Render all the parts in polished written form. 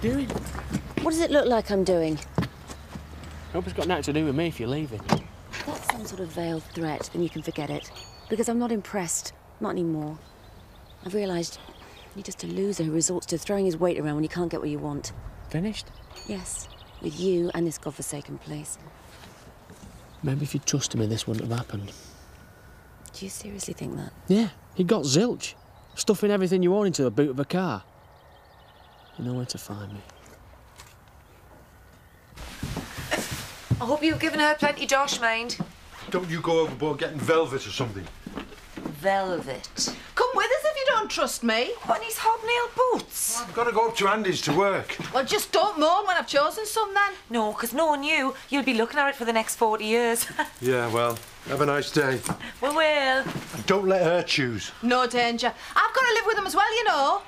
doing? What does it look like I'm doing? I hope it's got nothing to do with me if you're leaving. If that's some sort of veiled threat, then you can forget it. Because I'm not impressed. Not anymore. I've realised you're just a loser who resorts to throwing his weight around when you can't get what you want. Finished? Yes. With you and this godforsaken place. Maybe if you'd trusted me, this wouldn't have happened. Do you seriously think that? Yeah, he got zilch. Stuffing everything you own into the boot of a car. You know where to find me. I hope you've given her plenty dosh, mind. Don't you go overboard getting velvet or something. Velvet. Come with us if you don't trust me. What in his hobnail boots? I've got to go up to Andy's to work. Well, just don't moan when I've chosen some, then. No, because knowing you, you'll be looking at it for the next 40 years. Yeah, well, have a nice day. We will. And don't let her choose. No danger. I've got to live with them as well, you know.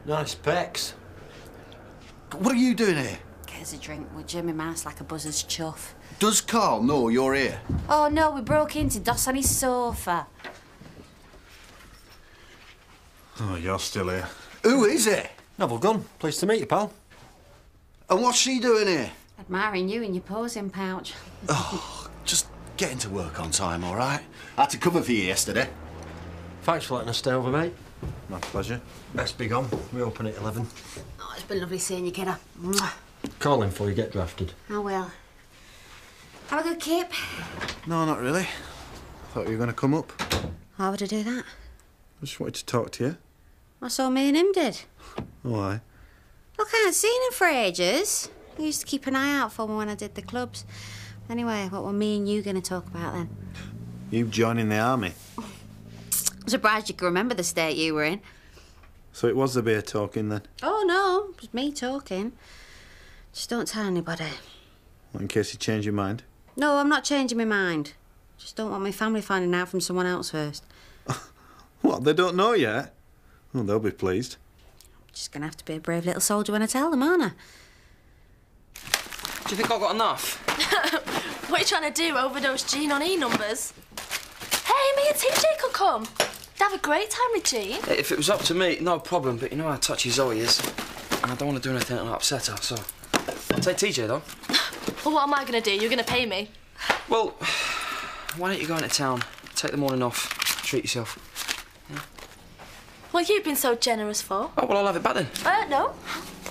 Nice pecs. What are you doing here? Get us a drink with Jimmy Mouse like a buzzard's chuff. Does Carl know you're here? Oh no, we broke into Doss on his sofa. Oh, you're still here. Who is it? Novel Gun. Pleased to meet you, pal. And what's she doing here? Admiring you in your posing pouch. Oh, just getting to work on time, all right? I had to cover for you yesterday. Thanks for letting us stay over, mate. My pleasure. Best be gone. We open at 11. Oh, it's been lovely seeing you, kiddo. Mwah. Call him before you get drafted. I will. Have a good kip. No, not really. Thought you were going to come up. Why would I do that? I just wanted to talk to you. That's all me and him did. Why? Look, I hadn't seen him for ages. He used to keep an eye out for me when I did the clubs. Anyway, what were me and you going to talk about then? You joining the army. I'm surprised you can remember the state you were in. So it was the beer talking then? Oh, no, it was me talking. Just don't tell anybody. Well, in case you change your mind. No, I'm not changing my mind. Just don't want my family finding out from someone else first. What, they don't know yet? Well, they'll be pleased. Just gonna have to be a brave little soldier when I tell them, aren't I? Do you think I've got enough? What are you trying to do, overdose Jean on E-numbers? Hey, me and TJ could come. They'd have a great time with Jean. If it was up to me, no problem, but you know how touchy Zoe is. And I don't want to do anything that'll upset her, so... Take TJ, though. Well, what am I going to do? You're going to pay me? Well, why don't you go into town, take the morning off, treat yourself. Yeah. Well, you've been so generous for. Oh, well, I'll have it back then. No.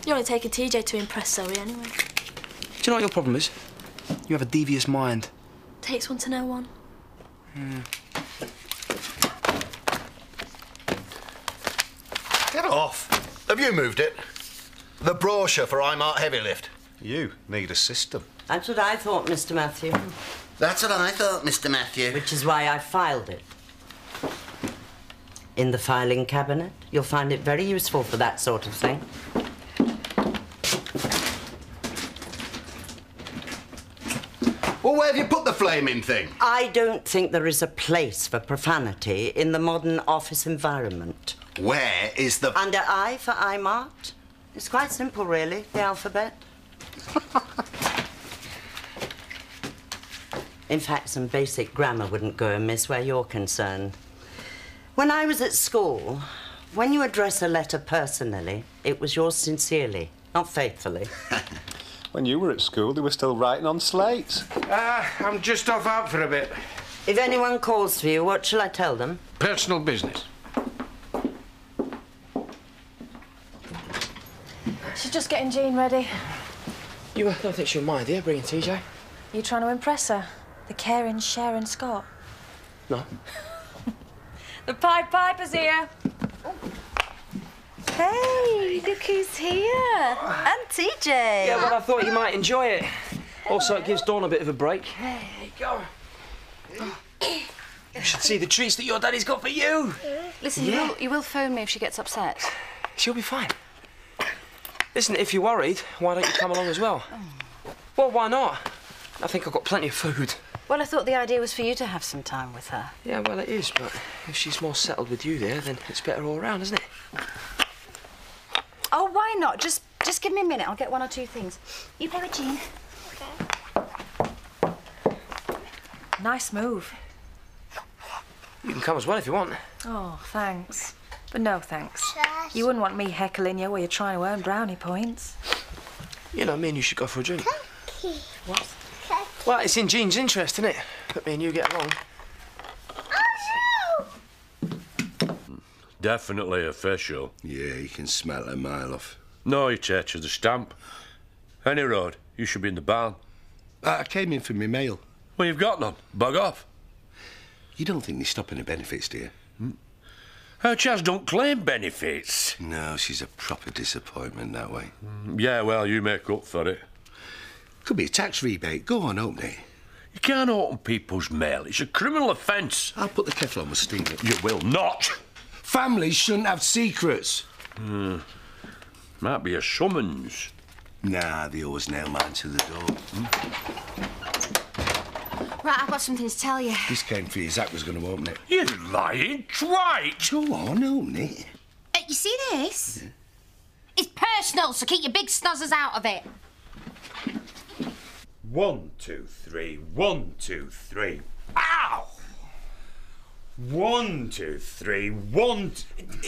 You're only taking TJ to impress Zoe anyway. Do you know what your problem is? You have a devious mind. Takes one to know one. Get off. Have you moved it? The brochure for I'm Art Heavy Lift. You need a system. That's what I thought, Mr. Matthew. That's what I thought, Mr. Matthew. Which is why I filed it. In the filing cabinet. You'll find it very useful for that sort of thing. Well, where have you put the flaming thing? I don't think there is a place for profanity in the modern office environment. Where is the... Under I for I'm Art. It's quite simple, really, the alphabet. In fact, some basic grammar wouldn't go amiss where you're concerned. When I was at school, when you address a letter personally, it was yours sincerely, not faithfully. When you were at school, they were still writing on slates. I'm just off out for a bit. If anyone calls for you, what shall I tell them? Personal business. She's just getting Jean ready. You don't think she'll mind, yeah, bringing TJ? You trying to impress her? The caring Sharon Scott? No. The Pied Piper's here. Hey, look who's here. And TJ. Yeah, well, I thought you might enjoy it. Also, it gives Dawn a bit of a break. There you go. You should see the treats that your daddy's got for you. Listen, you will phone me if she gets upset. She'll be fine. Listen, if you're worried, why don't you come along as well? Well, why not? I think I've got plenty of food. Well, I thought the idea was for you to have some time with her. Yeah, well, it is, but if she's more settled with you there, then it's better all round, isn't it? Oh, why not? Just give me a minute. I'll get one or two things. You play with Jean. Okay. Nice move. You can come as well if you want. Oh, thanks. But no thanks. You wouldn't want me heckling you while you're trying to earn brownie points. You know, me and you should go for a drink. What? Well, it's in Jean's interest, isn't it? That me and you get along. Definitely official. Yeah, you can smell it a mile off. No, you take to the stamp. Any road, you should be in the barn. I came in for my mail. Well, you've got none. Bug off. You don't think they stop any benefits, do you? Her Chaz don't claim benefits. No, she's a proper disappointment that way. Yeah, well, you make up for it. Could be a tax rebate. Go on, open it. You can't open people's mail. It's a criminal offence. I'll put the kettle on, we'll steam it. You will not. Families shouldn't have secrets. Might be a summons. Nah, they always nail mine to the door. Right, I've got something to tell you. This came for you. Zach was going to open it. You lying twite. Go on, open it. You see this? Yeah. It's personal, so keep your big snozzers out of it. 1, 2, 3. 1, 2, 3. Ow! 1, 2, 3. 1.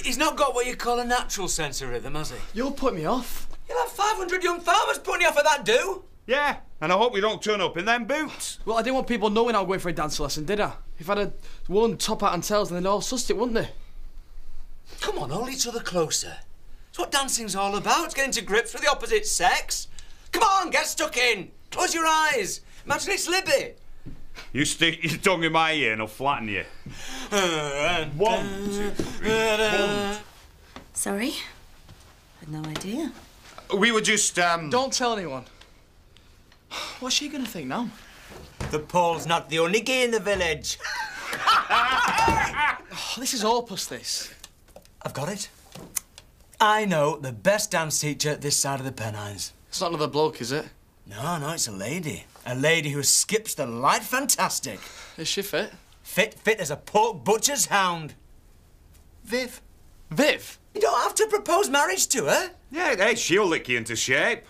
He's not got what you call a natural sense of rhythm, has he? You'll put me off. You'll have 500 young farmers putting you off of that, do? Yeah, and I hope we don't turn up in them boots. Well, I didn't want people knowing I was going for a dance lesson, did I? If I'd have worn top hat and tails, then they'd all sussed it, wouldn't they? Come on, hold each other closer. It's what dancing's all about. It's getting to grips with the opposite sex. Come on, get stuck in. Close your eyes. Imagine it's Libby. You stick your tongue in my ear and I'll flatten you. 1, 2, 3. 1. Sorry? I'd no idea. We were just, Don't tell anyone. What's she gonna think now? The Paul's not the only gay in the village. This is Opus, this. I've got it. I know the best dance teacher this side of the Pennines. It's not another bloke, is it? No, it's a lady. A lady who skips the light fantastic. Is she fit? Fit as a pork butcher's hound. Viv. Viv? You don't have to propose marriage to her. Yeah, hey, she'll lick you into shape.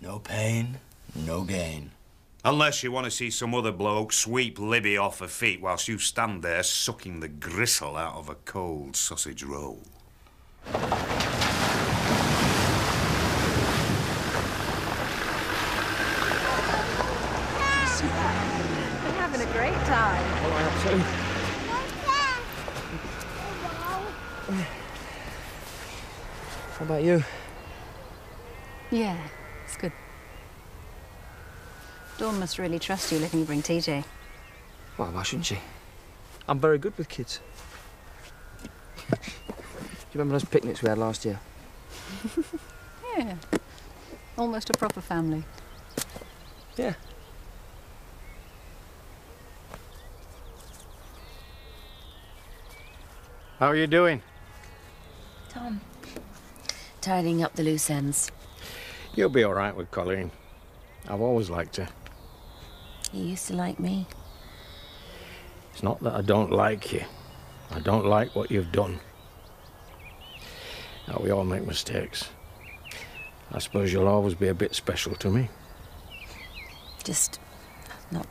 No pain, no gain. Unless you want to see some other bloke sweep Libby off her feet whilst you stand there sucking the gristle out of a cold sausage roll. We're having a great time. Oh, I have too. How about you? Yeah, it's good. Dawn must really trust you letting you bring TJ. Well, why shouldn't she? I'm very good with kids. Do you remember those picnics we had last year? Yeah. Almost a proper family. Yeah. How are you doing? Tom. Tidying up the loose ends. You'll be all right with Colleen. I've always liked her. You used to like me. It's not that I don't like you. I don't like what you've done. Now, we all make mistakes. I suppose you'll always be a bit special to me. Just not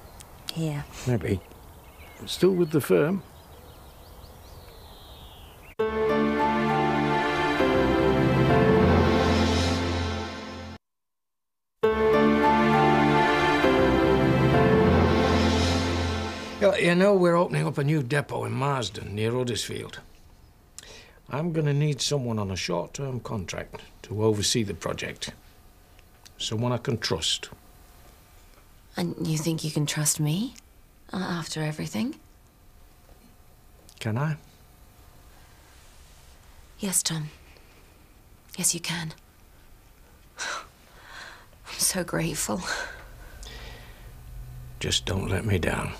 here. Maybe. But still with the firm. You know, we're opening up a new depot in Marsden, near Huddersfield. I'm going to need someone on a short-term contract to oversee the project. Someone I can trust. And you think you can trust me? After everything? Can I? Yes, Tom. Yes, you can. I'm so grateful. Just don't let me down.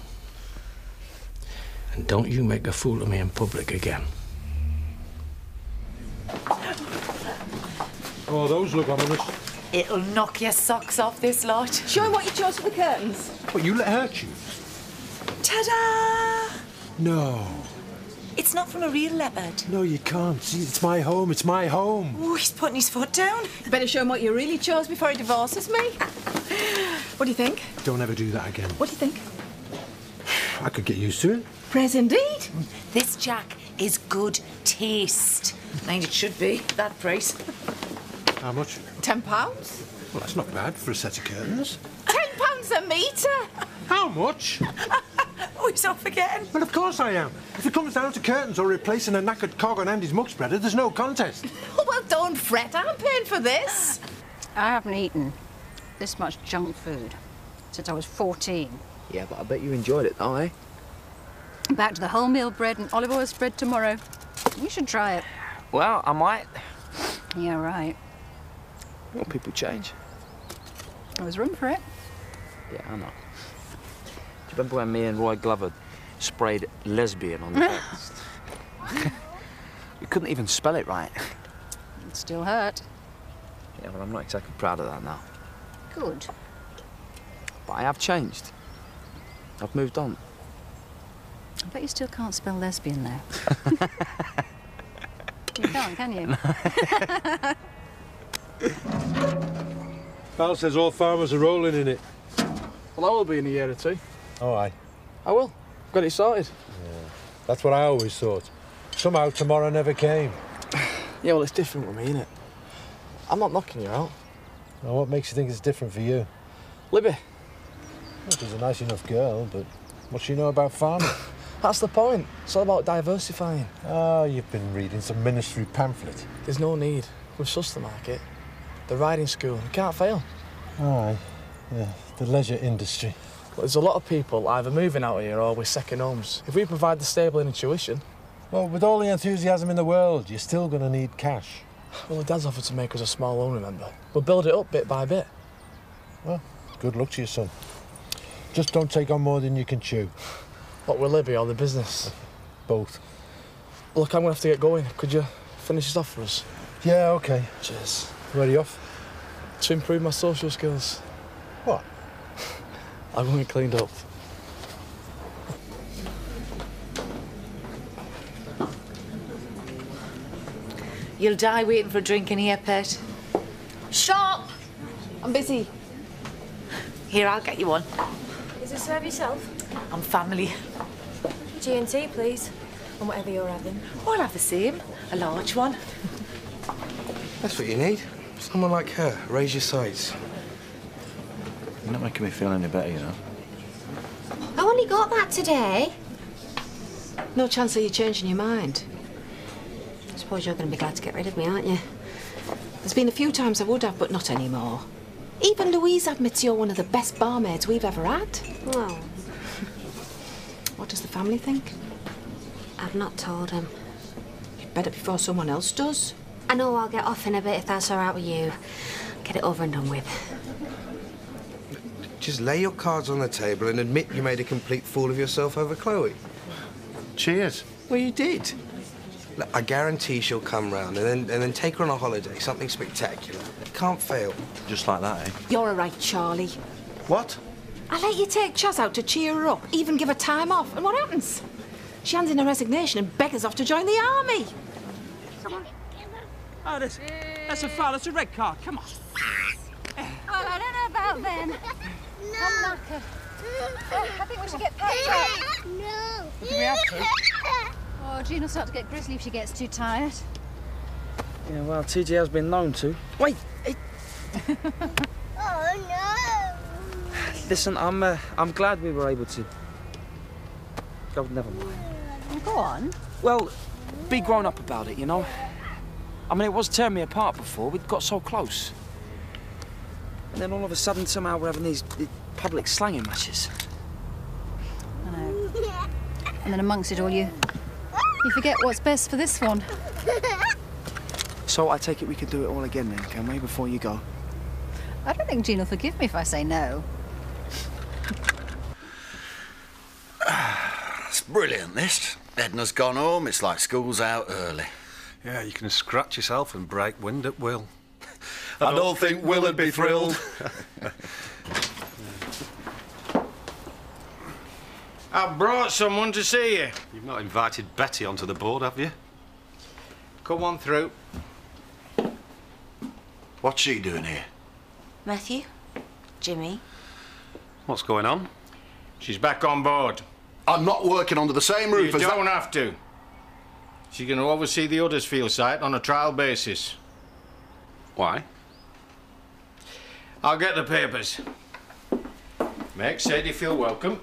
And don't you make a fool of me in public again. Oh, those look ominous. It'll knock your socks off, this lot. Show him what you chose for the curtains. But you let her choose. Ta-da! No. It's not from a real leopard. No, you can't. See, it's my home. It's my home. Oh, he's putting his foot down. You better show him what you really chose before he divorces me. What do you think? Don't ever do that again. What do you think? I could get used to it. Praise indeed. This Jack is good taste. Mind it should be, that price. How much? £10? Well, that's not bad for a set of curtains. £10 a metre? How much? Oh, he's not forgetting. Well, of course I am. If it comes down to curtains or replacing a knackered cog on Andy's mug spreader, there's no contest. Oh, well, don't fret. I'm paying for this. I haven't eaten this much junk food since I was 14. Yeah, but I bet you enjoyed it, though, eh? Back to the wholemeal bread and olive oil spread tomorrow. You should try it. Well, I might. Yeah, right. Well, people change. There was room for it. Yeah, I know. Do you remember when me and Roy Glover sprayed lesbian on the text? We couldn't even spell it right. It still hurt. Yeah, well, I'm not exactly proud of that now. Good. But I have changed. I've moved on. I bet you still can't spell lesbian, though. You can't, can you? Pal says all farmers are rolling in it. Well, I will be in a year or two. Oh, aye. I will. Got it sorted. Yeah. That's what I always thought. Somehow tomorrow never came. Yeah, well, it's different with me, innit? I'm not knocking you out. Now, what makes you think it's different for you? Libby. Well, she's a nice enough girl, but what she know about farming? That's the point. It's all about diversifying. Oh, you've been reading some ministry pamphlet. There's no need. We've sussed the market. The riding school. You can't fail. Aye. Yeah, the leisure industry. Well, there's a lot of people either moving out here or with second homes. If we provide the stable and tuition... Well, with all the enthusiasm in the world, you're still going to need cash. Well, the dad's offered to make us a small loan, remember? We'll build it up bit by bit. Well, good luck to you, son. Just don't take on more than you can chew. What, with Libby or the business? Both. Look, I'm going to have to get going. Could you finish this off for us? Yeah, OK. Cheers. Where are you off? To improve my social skills. What? I'm going to get cleaned up. You'll die waiting for a drink in here, pet. Stop! I'm busy. Here, I'll get you one. Is it serve yourself? I'm family. G&T, please. And whatever you're having. I'll have the same. A large one. That's what you need. Someone like her. Raise your sights. You're not making me feel any better, you know. I only got that today. No chance of you changing your mind. I suppose you're going to be glad to get rid of me, aren't you? There's been a few times I would have, but not anymore. Even Louise admits you're one of the best barmaids we've ever had. Well, what does the family think? I've not told him. You'd better before someone else does. I know I'll get off in a bit if that's all right with you. Get it over and done with. Just lay your cards on the table and admit you made a complete fool of yourself over Chloe. Cheers. Well, you did. Look, I guarantee she'll come round and then take her on a holiday, something spectacular. Can't fail. Just like that, eh? You're all right, Charlie. What? I let you take Chaz out to cheer her up, even give her time off, and what happens? She hands in her resignation and beggars off to join the army. Oh, that's a foul. That's a red card. Come on. Oh, I don't know about them. No. I think we should get packed up. No. Do we have to? Oh, Jean will start to get grisly if she gets too tired. Yeah, well, TJ has been known to. Wait! Hey. Oh, no. Listen, I'm glad we were able to... Oh, never mind. Go on. Well, be grown up about it, you know? I mean, it was tearing me apart before. We'd got so close. And then all of a sudden, somehow, we're having these public slanging matches. I know. And then amongst it all, you forget what's best for this one. So I take it we could do it all again then, can we, before you go? I don't think Jean will forgive me if I say no. It's brilliant, this. Edna's gone home. It's like school's out early. Yeah, you can scratch yourself and break wind at will. I don't think Will would be thrilled. I brought someone to see you. You've not invited Betty onto the board, have you? Come on through. What's she doing here? Matthew? Jimmy? What's going on? She's back on board. I'm not working under the same roof You as don't that. have to. She's going to oversee the Huddersfield site on a trial basis. Why? I'll get the papers. Make Sadie feel welcome.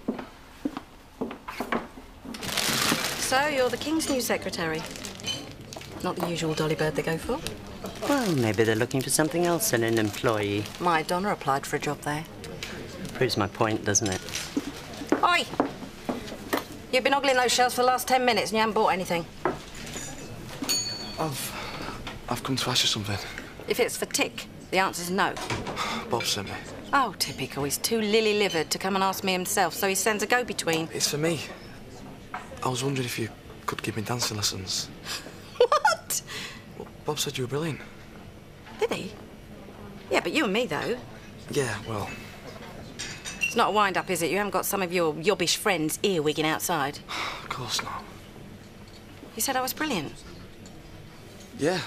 So, you're the King's new secretary. Not the usual dolly bird they go for. Well, maybe they're looking for something else in an employee. My Donna applied for a job there. Proves my point, doesn't it? Oi! You've been ogling those shelves for the last 10 minutes and you haven't bought anything. I've come to ask you something. If it's for Tick, the answer's no. Bob sent me. Oh, typical. He's too lily-livered to come and ask me himself, so he sends a go-between. It's for me. I was wondering if you could give me dancing lessons. What? Well, Bob said you were brilliant. Did he? Yeah, but you and me, though. Yeah, well... It's not a wind-up, is it? You haven't got some of your yobbish friends earwigging outside. Of course not. You said I was brilliant. Yeah,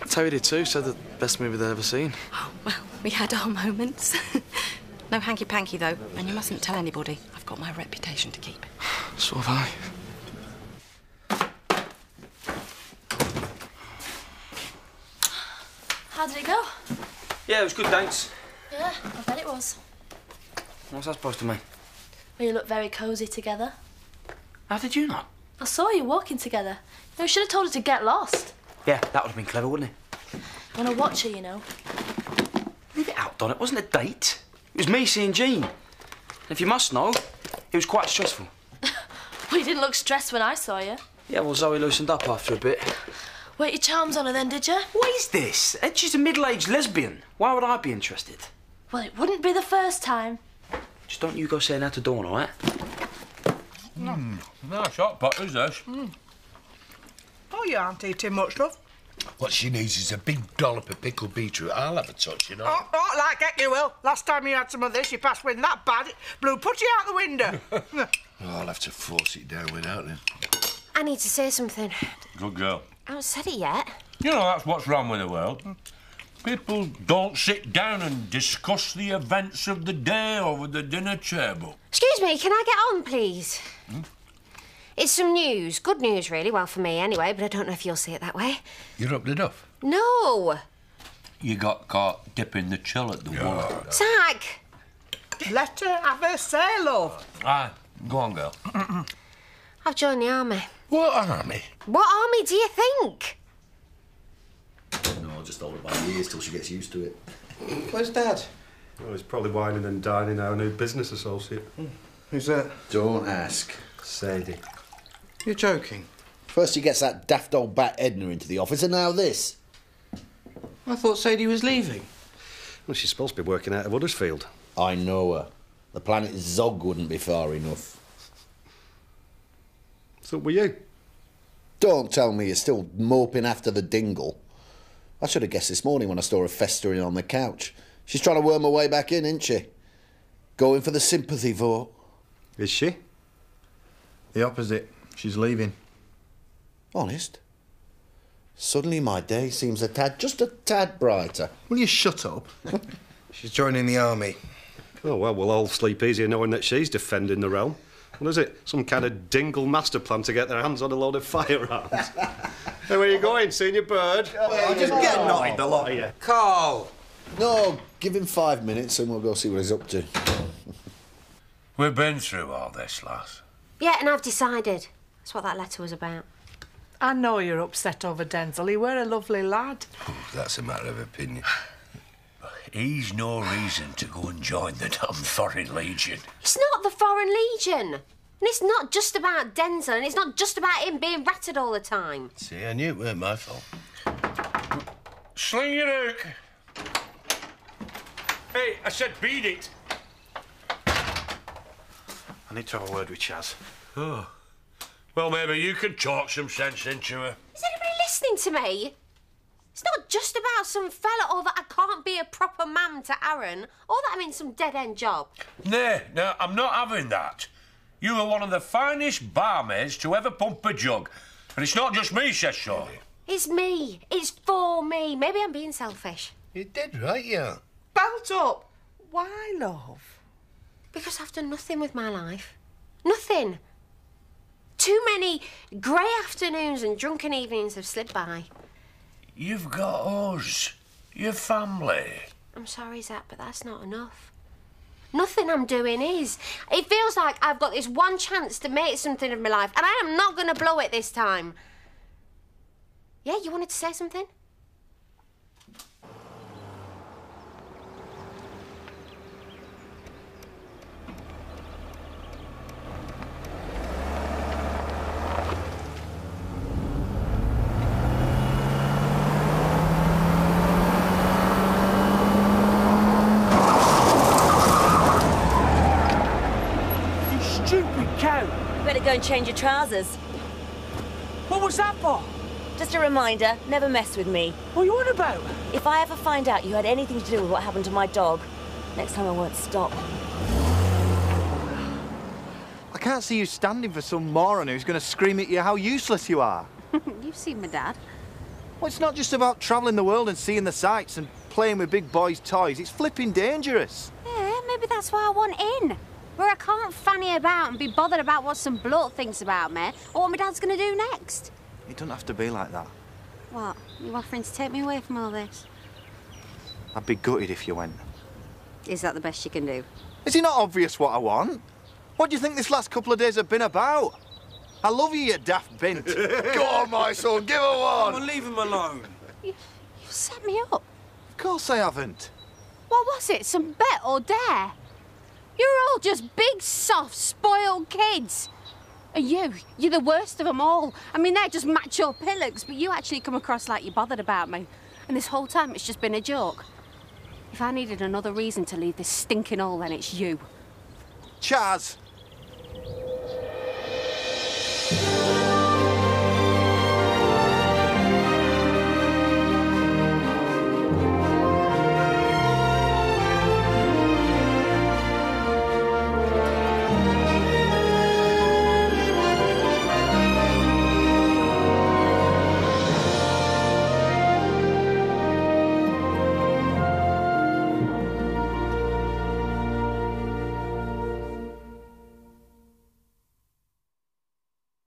Terry did too. Said the best movie they'd ever seen. Oh, well, we had our moments. No hanky-panky, though, and you mustn't tell anybody. I've got my reputation to keep. So have I. How did it go? Yeah, it was good, thanks. Yeah, I bet it was. What's that supposed to mean? Well, you look very cosy together. How did you know? I saw you walking together. You should have told her to get lost. Yeah, that would have been clever, wouldn't it? I want to watch her, you know. Leave it out, Don. It wasn't a date. It was me seeing Jean. And if you must know, it was quite stressful. Well, you didn't look stressed when I saw you. Yeah, well, Zoe loosened up after a bit. Wait your charms on her then, did you? What is this? She's a middle-aged lesbian. Why would I be interested? Well, it wouldn't be the first time. Just don't you go saying that to Dawn, all right? Nice hot pot, is this? Oh, you aren't eating much, love. What she needs is a big dollop of pickled beetroot. I'll have a touch, you know. Oh, like heck you will. Last time you had some of this, you passed wind that bad, it blew putty out the window. I'll have to force it down without him. I need to say something. Good girl. I haven't said it yet. You know, that's what's wrong with the world. People don't sit down and discuss the events of the day over the dinner table. Excuse me, can I get on, please? It's some news. Good news, really. Well, for me, anyway, but I don't know if you'll see it that way. You're up to duff? No. You got caught dipping the chill at the water. Zach! Let her have her say, love. Aye, go on, girl. I've joined the army. What army? What army do you think? No, I'll just hold her by the ears till she gets used to it. Where's Dad? Oh, he's probably whining and dining our new business associate. Who's that? Don't ask. Sadie. You're joking. First he gets that daft old bat Edna into the office, and now this. I thought Sadie was leaving. Well, she's supposed to be working out of Huddersfield. I know her. The planet Zog wouldn't be far enough. So were you? Don't tell me you're still moping after the dingle. I should have guessed this morning when I saw her festering on the couch. She's trying to worm her way back in, isn't she? Going for the sympathy vote. Is she? The opposite. She's leaving. Honest? Suddenly my day seems just a tad brighter. Will you shut up? She's joining the army. Oh, well, we'll all sleep easier knowing that she's defending the realm. What is it? Some kind of dingle master plan to get their hands on a load of firearms? Hey, where you going? Seeing your bird? Well, just get knotted, the lot of you. Carl! No, give him 5 minutes and we'll go see what he's up to. We've been through all this, lass. Yeah, and I've decided. That's what that letter was about. I know you're upset over Denzel. He were a lovely lad. That's a matter of opinion. He's no reason to go and join the damn Foreign Legion. It's not the Foreign Legion. And it's not just about Denzel, and it's not just about him being ratted all the time. See, I knew it weren't my fault. Sling your hook. Hey, I said beat it. I need to have a word with Chaz. Oh. Well, maybe you can talk some sense into her. Is anybody listening to me? It's not just about some fella or that I can't be a proper mam to Aaron or that I'm in some dead-end job. No, I'm not having that. You are one of the finest barmaids to ever pump a jug. And it's not just me says so. It's me. It's for me. Maybe I'm being selfish. You're dead right, yeah. Belt up. Why, love? Because I've done nothing with my life. Nothing. Too many grey afternoons and drunken evenings have slipped by. You've got us. Your family. I'm sorry, Zach, but that's not enough. Nothing I'm doing is. It feels like I've got this one chance to make something of my life, and I am not going to blow it this time. Yeah, you wanted to say something? Go and change your trousers. What was that for? Just a reminder, never mess with me. What are you on about? If I ever find out you had anything to do with what happened to my dog, next time I won't stop. I can't see you standing for some moron who's going to scream at you how useless you are. You've seen my dad. Well, it's not just about travelling the world and seeing the sights and playing with big boys' toys. It's flipping dangerous. Yeah, maybe that's why I want in. Where I can't fanny about and be bothered about what some bloke thinks about me or what my dad's going to do next. It doesn't have to be like that. What? You offering to take me away from all this? I'd be gutted if you went. Is that the best you can do? Is it not obvious what I want? What do you think this last couple of days have been about? I love you, you daft bint. Go on, my son, give her one. Well, leave him alone. You set me up. Of course I haven't. What was it? Some bet or dare? You're all just big, soft, spoiled kids. And you're the worst of them all. I mean, they're just macho pillocks, but you actually come across like you're bothered about me. And this whole time it's just been a joke. If I needed another reason to leave this stinking hole, then it's you. Chaz,